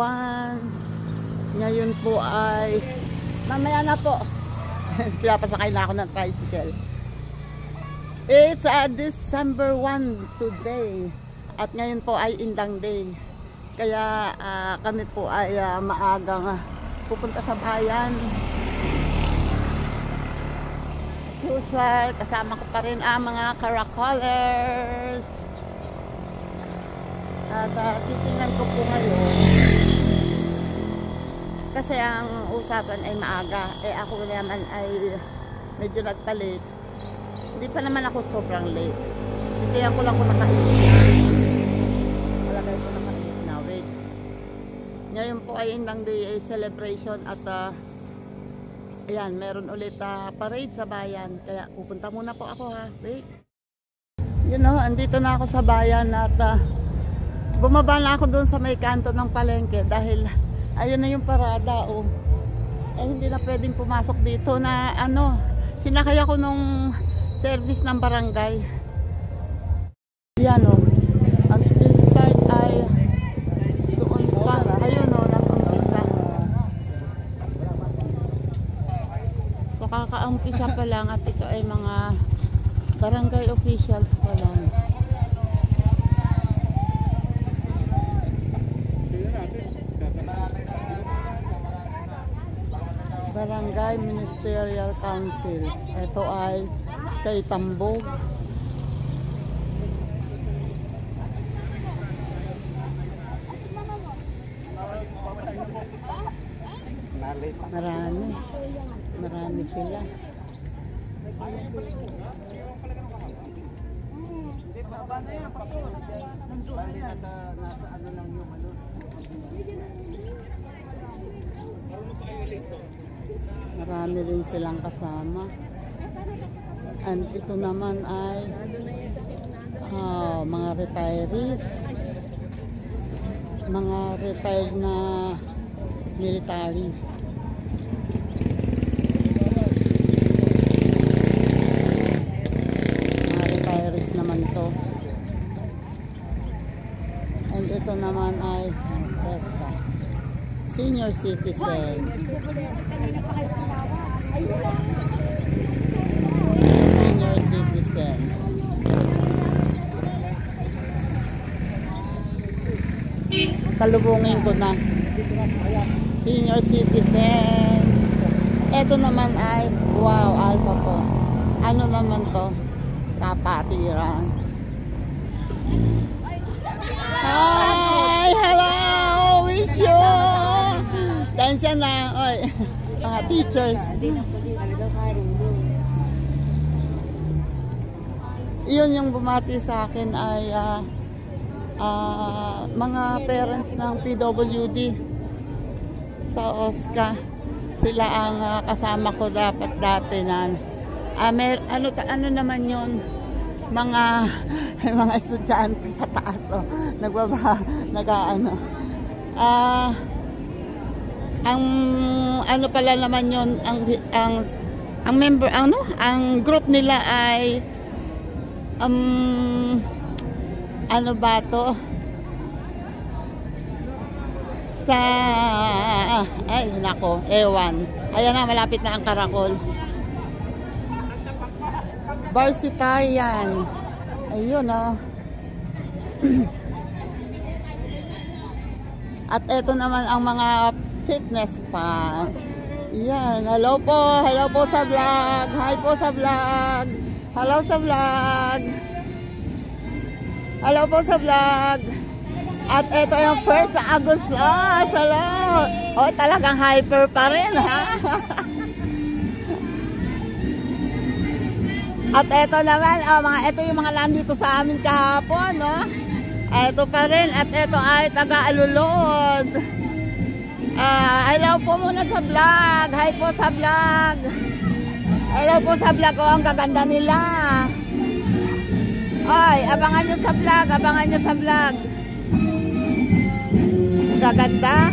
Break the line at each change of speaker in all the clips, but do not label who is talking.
1. Ngayon po ay mamaya na po. Pinapasakay na ako ng tricycle. It's December 1 today. At ngayon po ay Indang Day. Kaya kami po ay maagang pupunta sa bayan. Usual, kasama ko pa rin ang mga caracolers. At titingnan ko po ngayon. Kasi ang usapan ay maaga. Ako naman ay medyo nagpalit. Hindi pa naman ako sobrang late. Kaya ko lang kung nakainis. Wala kayo kung nakainis na. Wait. Ngayon po ay Indang Day celebration at ayan, meron ulit parade sa bayan. Kaya pupunta muna po ako ha. Wait. You know, andito na ako sa bayan at bumaba na ako doon sa may kanto ng palengke dahil ayun na yung parada. Oh. Hindi na pwedeng pumasok dito na sinakay ako nung service ng barangay. Yan o. Ang start ay doon pa. Ayun o, nag-umpisa. So kaka-umpisa pa lang at ito ay mga barangay officials pa lang. Barangay Ministerial Council. Ito ay kay Tambog. Marami sila. Marami rin silang kasama. And ito naman ay mga retirees, mga retired na militaries. Mga retirees naman to. And ito naman ay senior citizens. Senior citizen. Salubungin ko na. Senior citizens. Ito naman ay wow, alpha po. Ano naman to? Kapatiran. Hi! Hello! Wish you! Tansya na. Oy. Mga teachers. Iyon yung bumati sa akin ay mga parents ng PWD sa OSCA. Sila ang kasama ko dapat dati na ano naman yun, mga estudyante sa taas ang pala naman yun, ang member, ang group nila ay ano ba to? Ay nako, ewan. Ayan na, malapit na ang Caracol. Varsitarian. Ayun At eto naman ang mga fitness pa. Yan, hello po sa vlog. Hi po sa vlog. Hello sa vlog. Hello po sa vlog. At ito yung 1st Agosto. Hello. Oh, talagang hyper pa rin ha. At ito naman, ito yung mga nandito sa amin kahapon, no? Ito pa rin. At ito ay taga-Alulod. Hello po muna sa vlog. Hi po sa vlog. Hello po sa vlog. Ang gaganda nila. Ay, abangan nyo sa vlog. Abangan nyo sa vlog. Ang gaganda.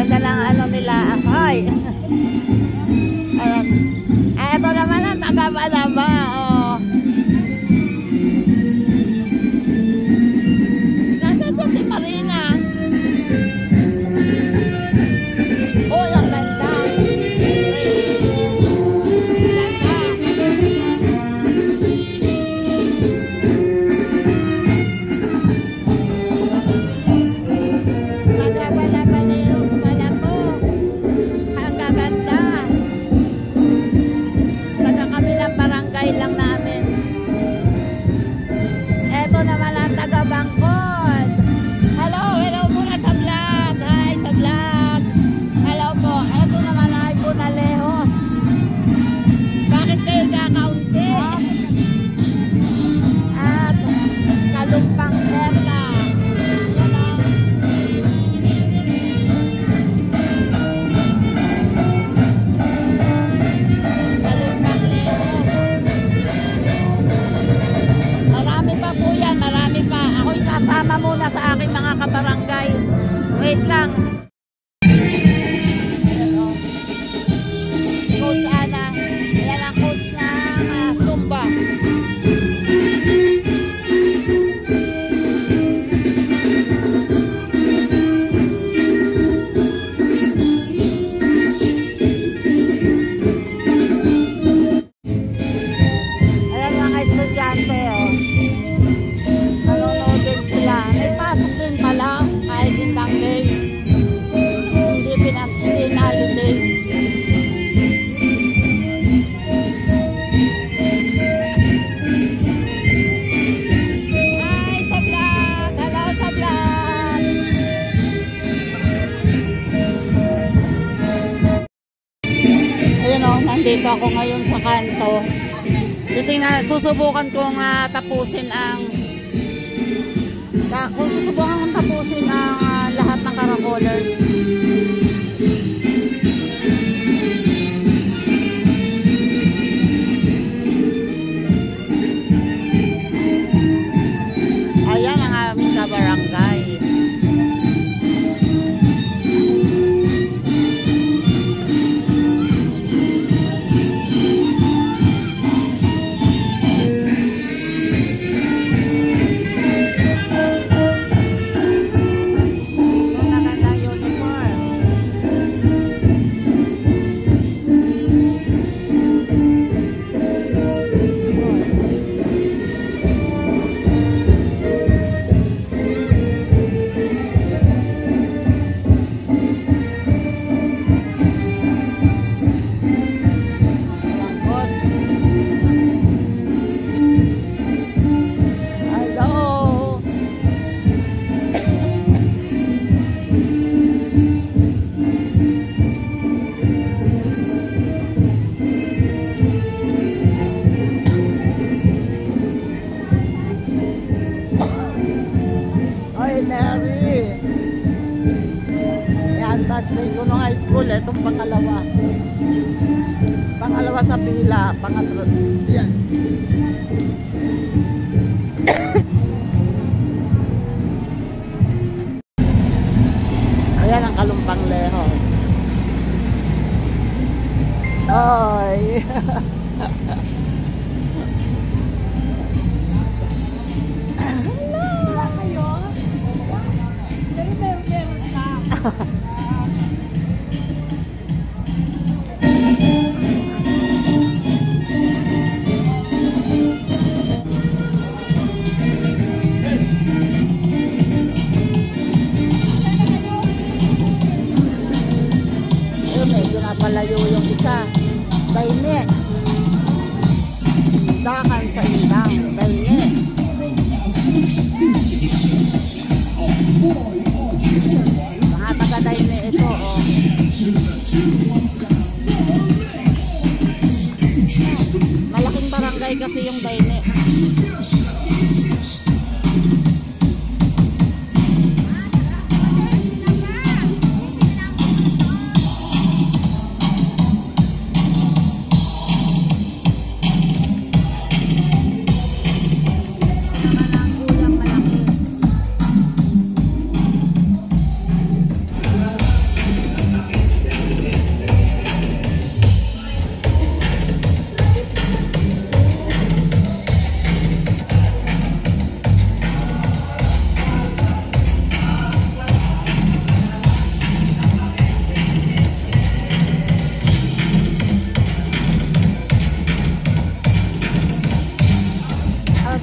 Ganda ng nila. Ay. Ito naman ang taga-Banaba. style lang namin. Eto naman ang taga Bangkod. Hello, hello muna sa vlog. Hi sa vlog. Hello po. Eto naman ay Punalejos. Bakit kayo kakaunti? At Kalumpang Serla. Yan o. Kalumpang Lejos. Marami pa po yan, marami pa. Ako'y sasama muna sa aking mga kabarangay. Wait lang. Coach Ana. Yan ang coach ng Zumba. Ayan mga estudyante, oh. Nanonood din sila. May pasok din pala kahit hindang day. Hindi holiday. Hi sa vlog! Hello sa vlog! Ayun o, nandito ako ngayon sa kanto. Susubukan kong tapusin ang lahat ng caracolers. Ayan ang aming kabarangay. Magandang uniform. Bangkod. Hello. Oy, Mary. Yan, touchday ko nung high school. Itong pangalawa. Pangalawa sa pila. Pangatlo. Yan. Ayan ang Kalumpang Lejos. Oy. Ayun, medyo napalayo yung isa. Daine. Dakan sa indang. Daine. Mga taga-Daine ito, oh. Malaking barangay kasi yung Daine.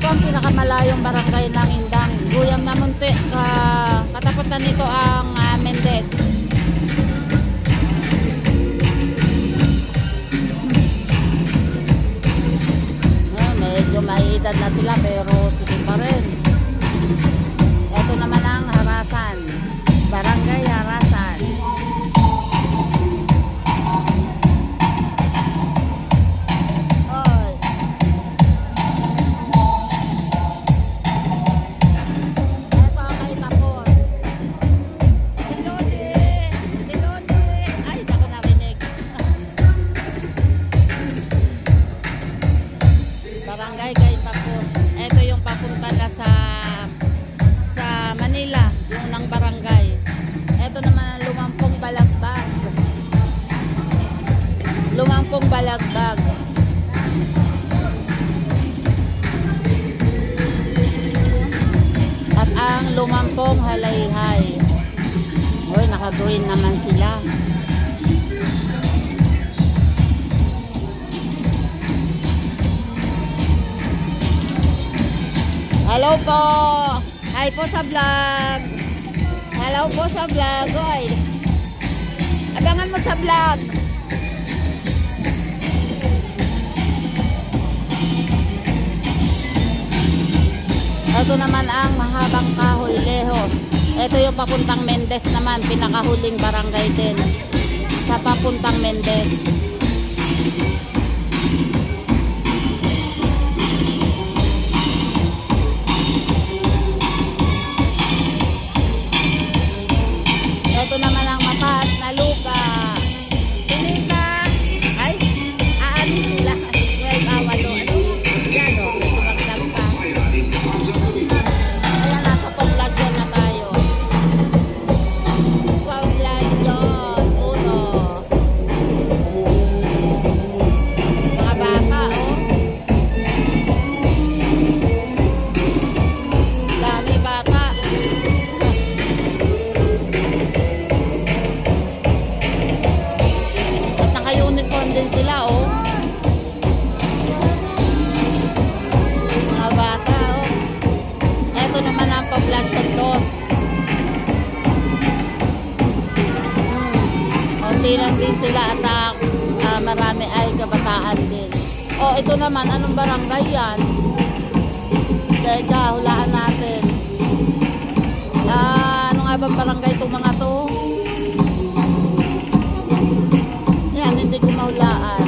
Pinakamalayong barangay ng Indang, Guyam na Munti. Katapusan nito ang Mendez. edad na sila pero sige pa rin. Ito naman ang Harasan, Barangay Harasan. Oy. Ito kay Tapon. Silodi! Silodi! Ay, ako narinig. Barangay kay Tapon. Ito yung papunta na sa Manila, yung unang barangay. Ito naman ang Lumampong Balagbag. Lumampong Balagbag. At ang Lumampong Halayhay. Uy, naka-green naman sila. Hello po! Hi po sa vlog! Hello po sa vlog! Oy! Abangan mo sa vlog! Ito naman ang Mahabang Kahoy, Lehos. Ito yung papuntang Mendez naman, pinakahuling barangay din sa papuntang Mendez. Ito naman ang Mataas na Lupa. Pinita. Ay, aanin sila. Well, bawalo. Yan o, sumagdag pa. Ayan, nasa Poblacion na tayo. Poblacion, uno. Mga bata, oh. Dami bata. At naka-uniform din sila, oh. Mga bata, oh. Eto naman ang Poblacion 2. Konti lang din sila at marami ay kabataan din. Oh, ito naman, anong barangay yan? Teka, hulaan natin. Ano nga ba barangay itong mga to? Yan, hindi ko mahulaan.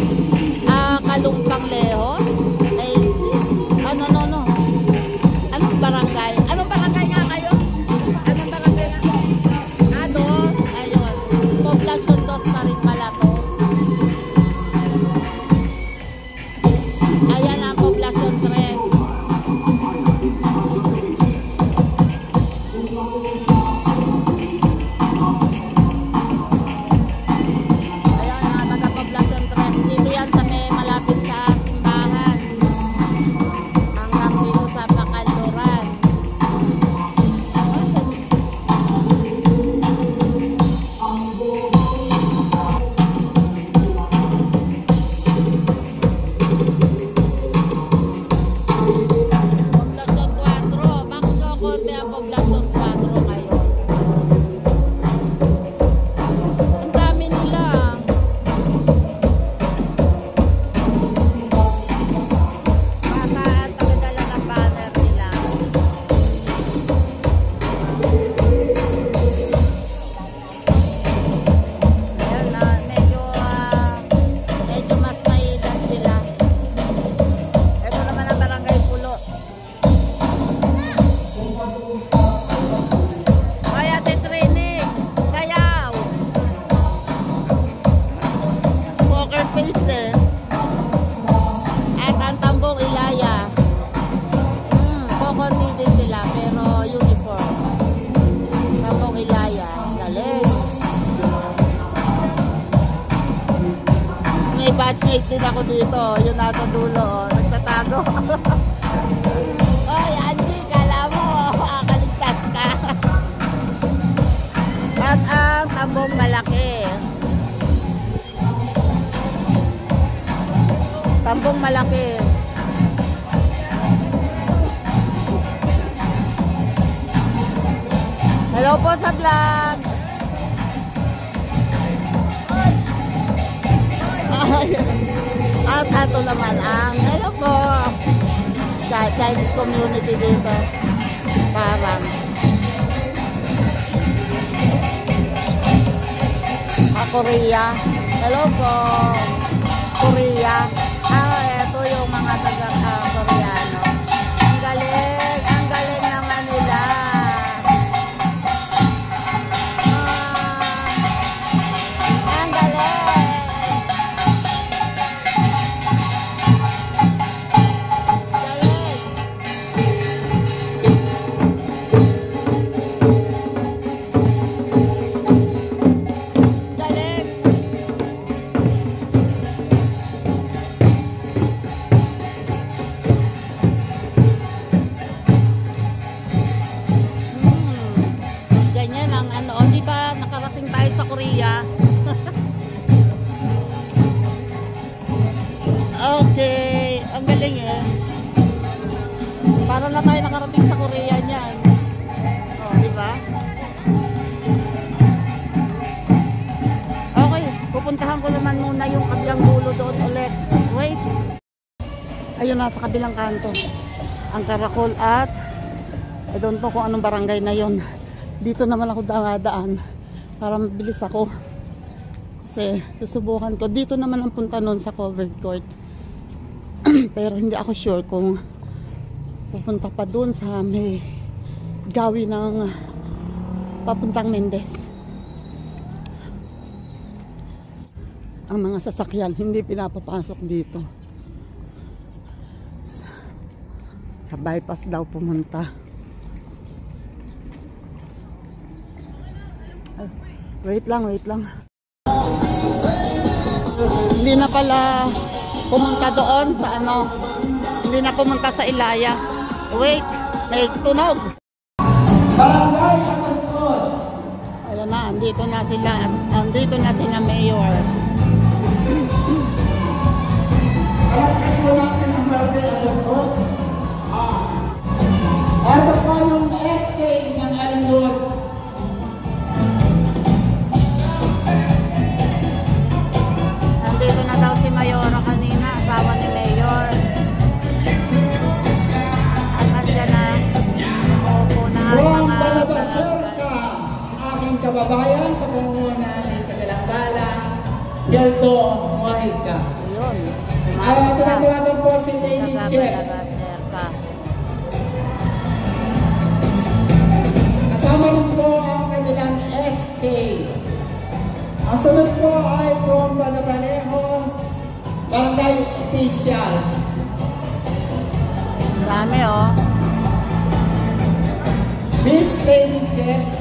Kalumpang Lehos? Ay, ano. Anong barangay? Anong barangay nga kayo? Anong barangay nga? Dos? Ayun. Poblacion 2 pa rin pala to. Ayan ang Poblacion 3. Ayan, mga taga-Poblacion 3. Dito yan sa may malapit sa simbahan. Hanggang dito sa Bacanluran. Poblacion 4. Bakit ko konti ang Poblacion 4 ngayon? Ang dami nila. Baka ang tagadala ng banner nila. Ayan na, medyo mas maidas sila. Ito naman ang Barangay Pulo. Kaya titrinig, sayaw. Poker face eh. At ang Tambong Ilaya. Kokonti din sila pero uniform. Tambong Ilaya. Galing. May batchmate din ako dito. Yung nasa dulo. Nagtatago. Oy, Andy, kala mo, akaligtas ka. At ang Tambong Malaki. Tambong Malaki. Hello po sa vlog. At ito naman ang hello po. Sky Chinese community dito. Parang. Korea. Hello po. Korea. Ito yung mga taga-Koreano. Ang galing naman nila. Ang galing. Okay, ang galing eh. Para na tayo nakarating sa Korea niyan. Oh, di ba? Okay, pupuntahan ko naman muna yung kabilang dulo doon ulit. Wait. Ayun, nasa kabilang kanto. Ang Karakol at I don't know kung anong barangay na yon. Dito naman ako dadaan para mabilis ako. Kasi susubukan ko. Dito naman ang punta nun sa covered court. Pero hindi ako sure kung pupunta pa dun sa may gawi ng papuntang Mendez. Ang mga sasakyan hindi pinapapasok dito. Sa bypass daw pumunta. Ay, wait lang. Hindi na pala pumunta doon sa ano. Hindi na pumunta sa Ilaya. Wait, may tunog.
Barangay Agastos.
Ayan na, andito na sila. Andito na sila Mayor.
Alam po natin ang Barangay Agastos. Ito po yung SK ng Alindod.
Nandito na daw si Mayora kanina, asawa ni Mayor. At nandiyan na, umuupo na ang
Buwang
mga
Banabaserka, aking kababayan sa pangunguna ng Kagalang-Galang, Geldo Mojica.
Ayun.
Tinatawag po si Lady Jeff. Kasama rin po ang kanilang SK. Ang sunod po ay from Banabalejos, Barangay Officials.
Dami oh.
Miss Lady Jeff.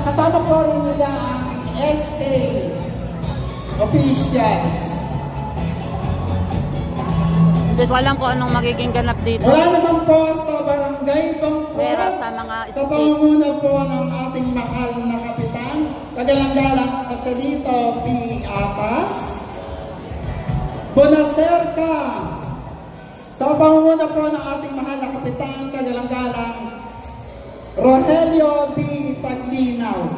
Kasama po rin nila ang SK Officials.
Hindi ko alam kung anong magiging ganap dito.
Wala naman po sa Barangay Bangkot.
Pero sa mga
sa pangunguna po ng ating mahal na kapitan, Kagalang-Galang Pasalito P. Atas, Bonacerca. Sa pangunguna po ng ating mahal na kapitan, Kagalang-Galang Rogelio B. Paglinaw.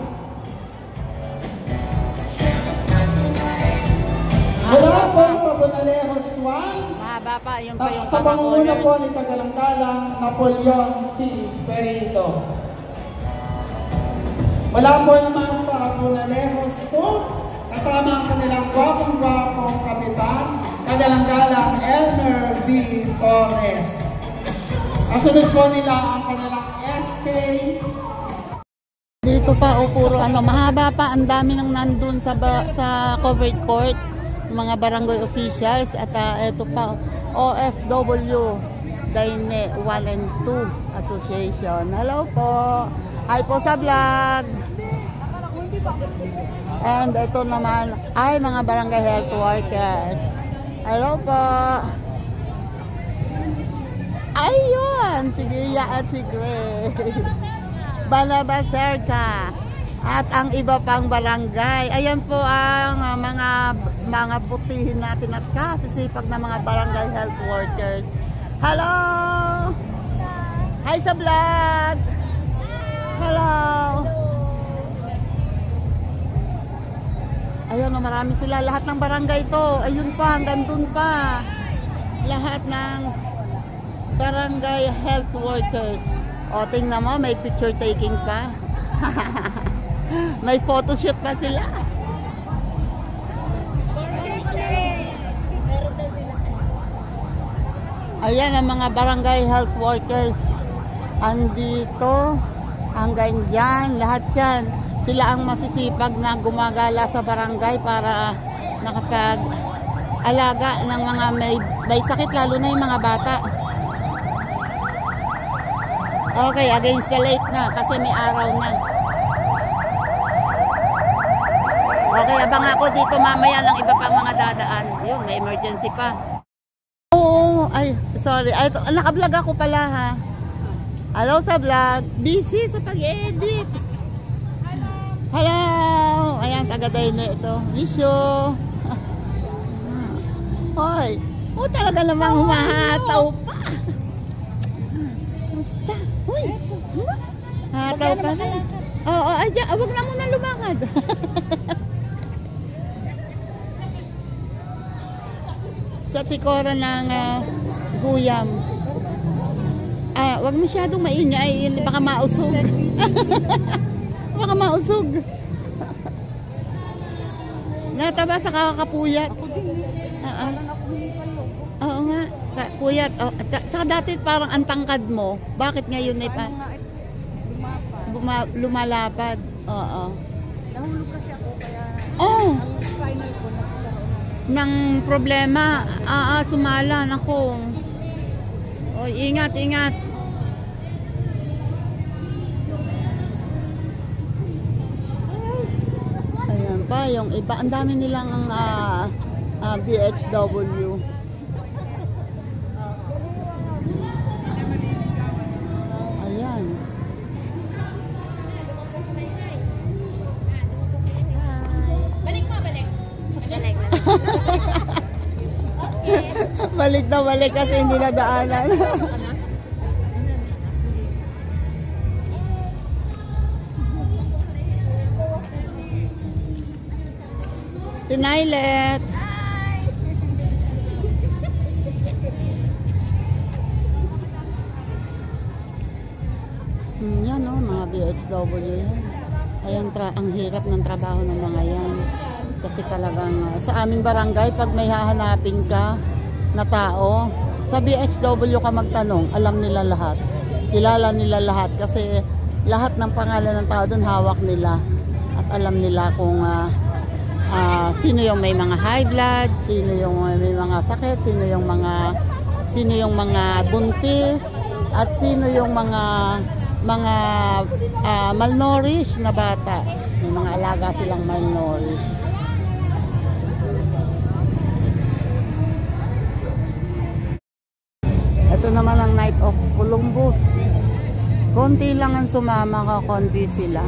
Mula po sa Bonalejos 1,
mahaba pa, yun pa yung
sa pangunguna
pang-order.
po ni Kagalang-Galang Napoleon C. Perito. Wala po naman sa Bonalejos 2, kasama ang kanilang gwapong-gwapong kapitan, Kagalang-Galang Elmer B. Torres. Kasunod po nila ang kanilang SK.
Dito pa o puro ano, mahaba pa, ang dami nang nandun sa covered court, mga barangay officials at ito pa OFW Daine 1 and 2 Association. Hello po. Hi po sa vlog. And ito naman ay mga barangay health workers. Hello po. Ayun, si Gia at si Gray. Banabaserka at ang iba pang barangay. Ayan po ang mga butihin natin at kasisipag na mga barangay health workers. Hello! Hi sa vlog! Hello! Ayan o, marami sila. Lahat ng barangay to. Ayun pa, hanggang dun pa. Lahat ng barangay health workers. O, tingnan mo, may picture taking pa. May photoshoot pa sila. Ayan ang mga barangay health workers. Andito, hanggang dyan, lahat yan. Sila ang masisipag na gumagala sa barangay para makapag-alaga ng mga may sakit, lalo na yung mga bata. Okay, against the light na kasi may araw na. Okay, abang ako dito mamaya ng iba pang mga dadaan. Yun, may emergency pa. Oo, ay, sorry. Ay, naka-vlog ako pala ha. Hello sa vlog. Busy sa pag-edit. Hello! Ayan, taga-day na ito. Isyo! Hoy! Oh, talaga namang humahataw pa! Basta! Uy! Hataw pa na. Oo, ay, wag na muna lumakad. Sa tikora ng Guyam. Wag masyadong maingay. Baka mausog. Baka mausog. Nataba sa kakapuyat. Oo nga. Puyat. Tsaka dati parang antangkad mo. Bakit ngayon ay pa? Lumalapad. Oo.
Nahulog kasi ako kaya
ang
final ko
ng problema. Sumala. Naku. O, ingat, ingat. Pa yung iba, ang dami nilang BHW. Ayan.
balik mo, balik.
Balik na balik kasi hindi na daanan. Tinailet. Yan o, mga BHW yan. Ayan, ang hirap ng trabaho ng mga yan. Kasi talagang sa aming barangay, pag may hahanapin ka na tao, sa BHW ka magtanong, alam nila lahat. Kilala nila lahat kasi lahat ng pangalan ng tao doon hawak nila. At alam nila kung sino yung may mga high blood, sino yung may mga sakit, sino yung mga buntis, at sino yung mga malnourished na bata. May mga alaga silang malnourished. Ito naman ang Night of Columbus. Konti lang ang sumama, konti sila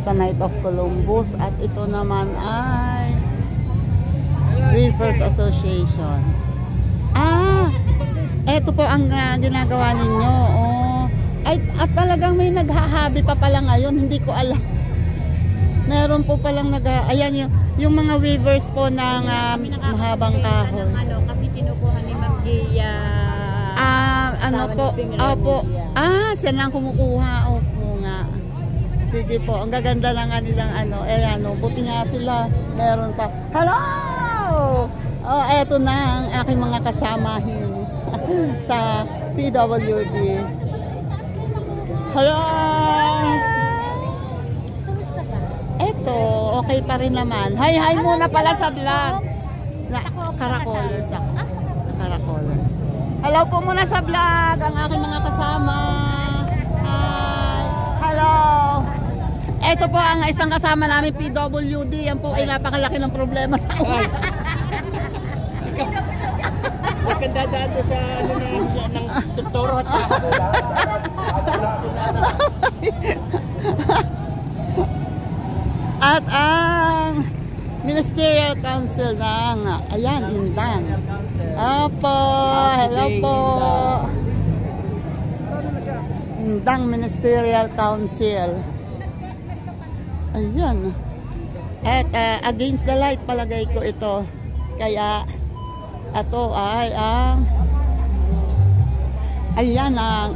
sa Night of Columbus. At ito naman ay Reefers Association. Ito po ang ginagawa ninyo. At talagang may naghahabi pa pala ngayon, hindi ko alam. Meron po palang ayan yung mga weavers po ng mahabang kahoy.
Kasi pinukuha ni Ma'am Gia.
Opo. Siya lang kumukuha. Opo nga. Sige po, ang gaganda ng kanilang buti nga sila. Meron pa. Hello! Eto na ang aking mga kasamahin sa PWD. Hello!
Kumusta ba?
Eto, okay pa rin naman. Hi muna pala sa vlog. Caracolers ako. Caracolers. Hello po muna sa vlog, ang aking mga kasama. Hi! Hello! Eto po ang isang kasama namin, PWD. Yan po ay napakalaki ng problema sa uwi.
Huwag kang dadaan doon sa ng tuktoro at
At ang Ministerial Council ng Indang. Opo, hello po. Indang Ministerial Council. Ayan. At against the light palagay ko ito. Kaya ito ay ang ayan ang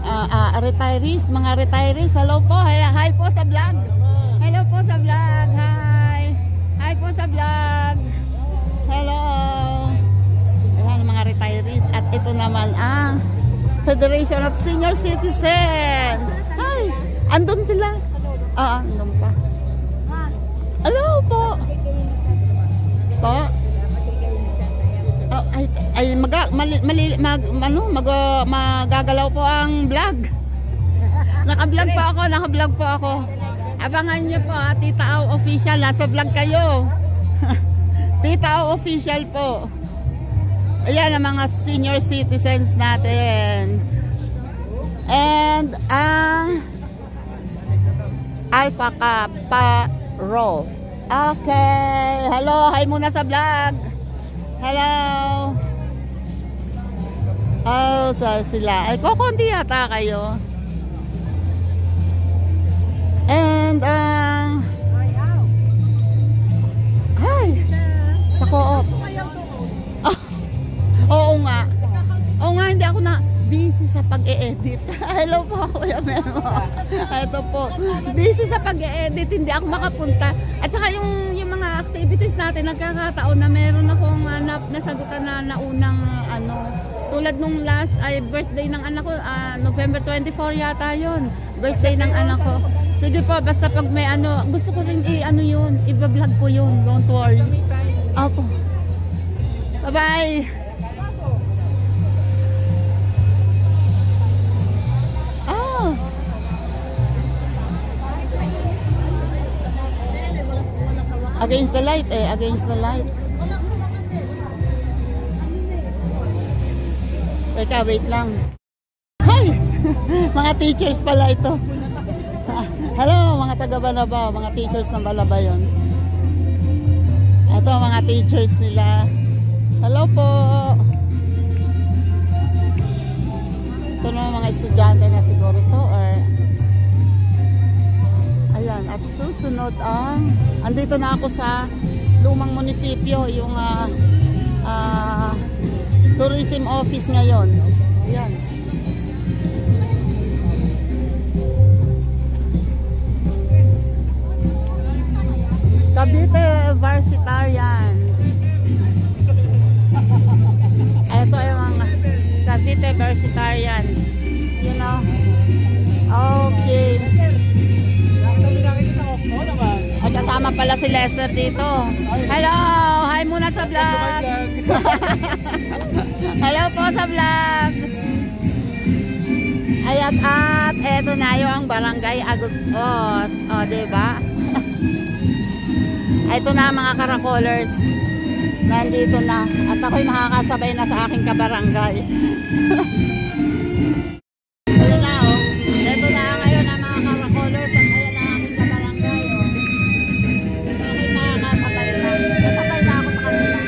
retirees, mga retirees. Hello po. Hi po sa vlog. Hello po sa vlog. Hi. Hi po sa vlog. Hello. Ayan mga retirees. At ito naman ang Federation of Senior Citizens. Hi. Andun sila. Andun pa. Hello po. Po. Magagalaw po ang vlog. Naka-vlog po ako. Abangan niyo po, Tita Au Official, nasa vlog kayo. Tita Au Official po. Ayan ang mga senior citizens natin. And ang Alpha Kappa Rho. Okay. Hello. Hi muna sa vlog. Hello. Sila. Ay, kukunti yata kayo. And, hi. Sa co-op. Oo nga. Oo nga, hindi ako na busy sa pag-e-edit. Hello po, Kuya Memo. Ito po. Busy sa pag-e-edit, hindi ako makapunta. At saka yung mga activities natin, nagkakataon na meron akong nasagutan na naunang tulad nung last ay birthday ng anak ko, November 24 yata yon. Birthday ng anak ko. Sige po, basta pag may gusto ko rin yun, i-vlog ko yun. Don't worry. Opo. Bye-bye. Against the light against the light. Teka, wait lang. Hi! Mga teachers pala ito. Hello, mga taga Balaba, mga teachers ng Balaba yon. Ito, mga teachers nila. Hello po. Ito naman mga estudyante na siguro ito or ayan, at susunod andito na ako sa lumang munisipyo, yung tourism office ngayon. Ayan. Cavite Varsitarian. Ito ay mga Cavite Varsitarian. You know? Okay. At kasama pala si Lester dito. Hello! Hi muna sa vlog! Hello po sa vlog! Ayan, at eto na yung Barangay Agustos. O, diba? Ito na mga karakolers. Nandito na. At ako'y makakasabay na sa aking kabarangay. Ayan na, o. Ito na ngayon ang mga karakolers. At ayan na aking kabarangay, o. Ako'y makakasabay na. Kasabay na ako sa kanila.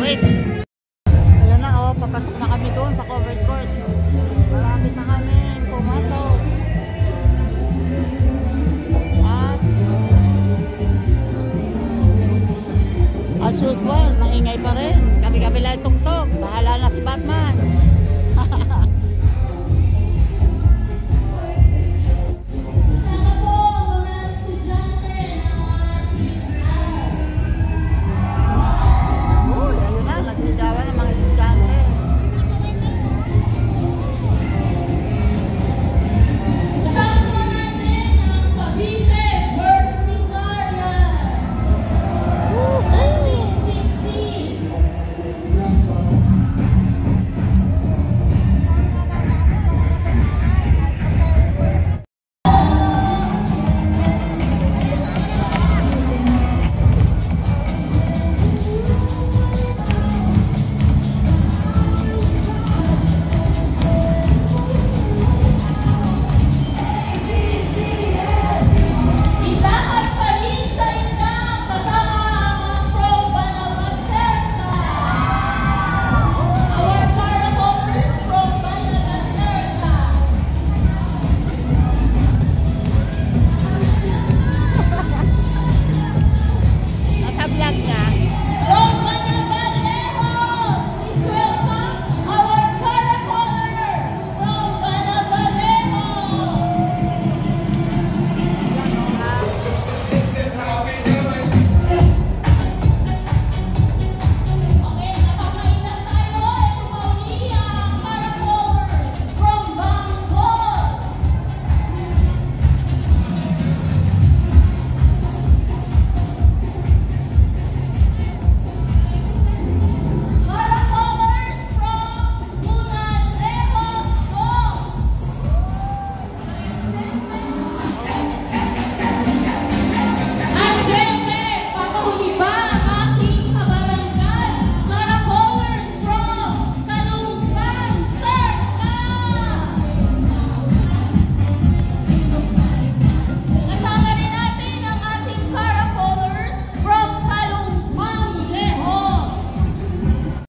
Wait. Ayan na, o. Papasok na kami doon sa covered court. Marami na kami pumasok. At as usual, maingay pa rin. Kami-kami lang tugtog. Bahala na si Batman.